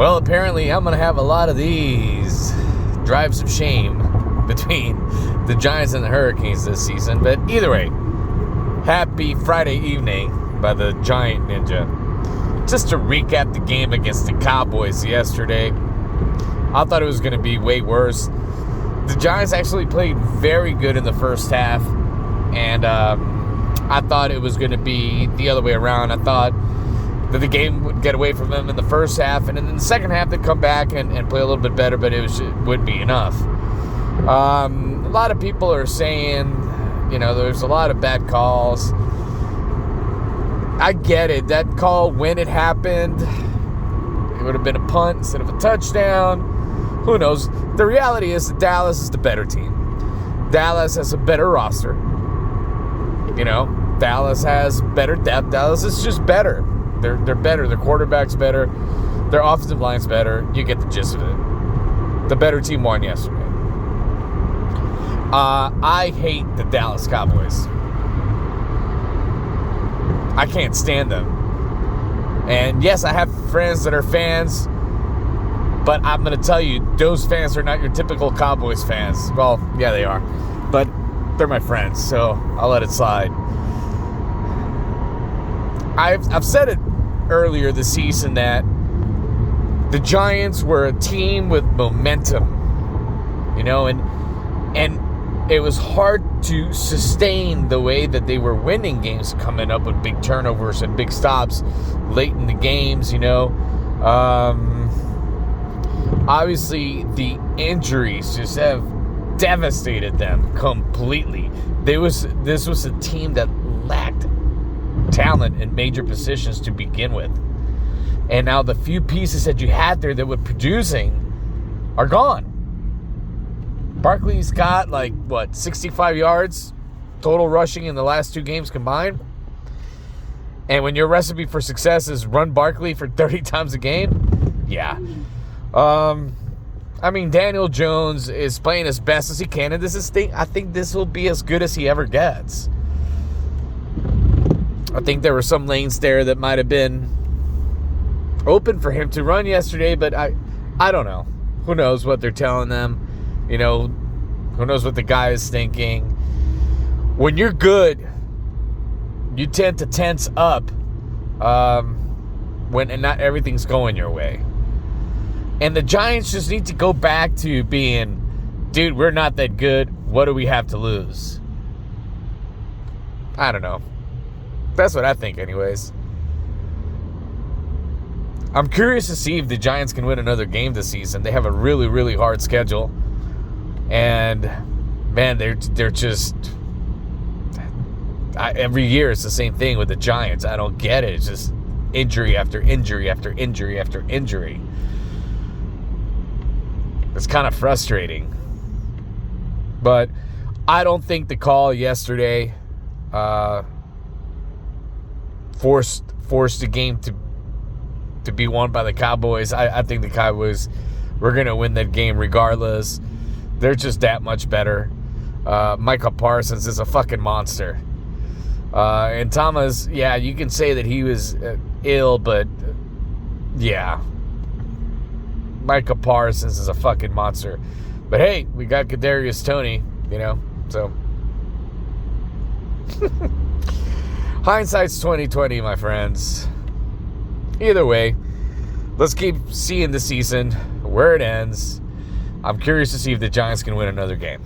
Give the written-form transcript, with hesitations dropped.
Well, apparently I'm going to have a lot of these drives of shame between the Giants and the Hurricanes this season. But either way, happy Friday evening by the Giant Ninja. Just to recap the game against the Cowboys yesterday, I thought it was going to be way worse. The Giants actually played very good in the first half, and I thought it was going to be the other way around. I thought that the game would get away from them in the first half, and in the second half they'd come back and play a little bit better, but it wouldn't be enough. A lot of people are saying, there's a lot of bad calls. I get it. That call, when it happened, it would have been a punt instead of a touchdown. Who knows? The reality is that Dallas is the better team. Dallas has a better roster. Dallas has better depth. Dallas is just better. They're better. Their quarterback's better. Their offensive line's better. You get the gist of it. The better team won yesterday. I hate the Dallas Cowboys. I can't stand them. And yes, I have friends that are fans, but I'm going to tell you, those fans are not your typical Cowboys fans. Well, yeah, they are. But they're my friends, so I'll let it slide. I've said it earlier this season that the Giants were a team with momentum, and it was hard to sustain the way that they were winning games, coming up with big turnovers and big stops late in the games, Obviously, the injuries just have devastated them completely. This was a team that lacked talent in major positions to begin with. And now the few pieces that you had there that were producing are gone. Barkley's got 65 yards total rushing in the last two games combined. And when your recipe for success is run Barkley for 30 times a game, yeah. Daniel Jones is playing as best as he can, and I think this will be as good as he ever gets. I think there were some lanes there that might have been open for him to run yesterday, but I don't know. Who knows what they're telling them? Who knows what the guy is thinking? When you're good, you tend to tense up when not everything's going your way. And the Giants just need to go back to being, dude, we're not that good. What do we have to lose? I don't know. That's what I think anyways. I'm curious to see if the Giants can win another game this season. They have a really, really hard schedule. And, man, they're just... every year it's the same thing with the Giants. I don't get it. It's just injury after injury after injury after injury. It's kind of frustrating. But I don't think the call yesterday forced the game to be won by the Cowboys. I think the Cowboys were going to win that game regardless. They're just that much better. Micah Parsons is a fucking monster. And Thomas, yeah, you can say that he was ill, but yeah. Micah Parsons is a fucking monster. But hey, we got Kadarius Toney, so. Hindsight's 20/20, my friends. Either way, let's keep seeing the season, where it ends. I'm curious to see if the Giants can win another game.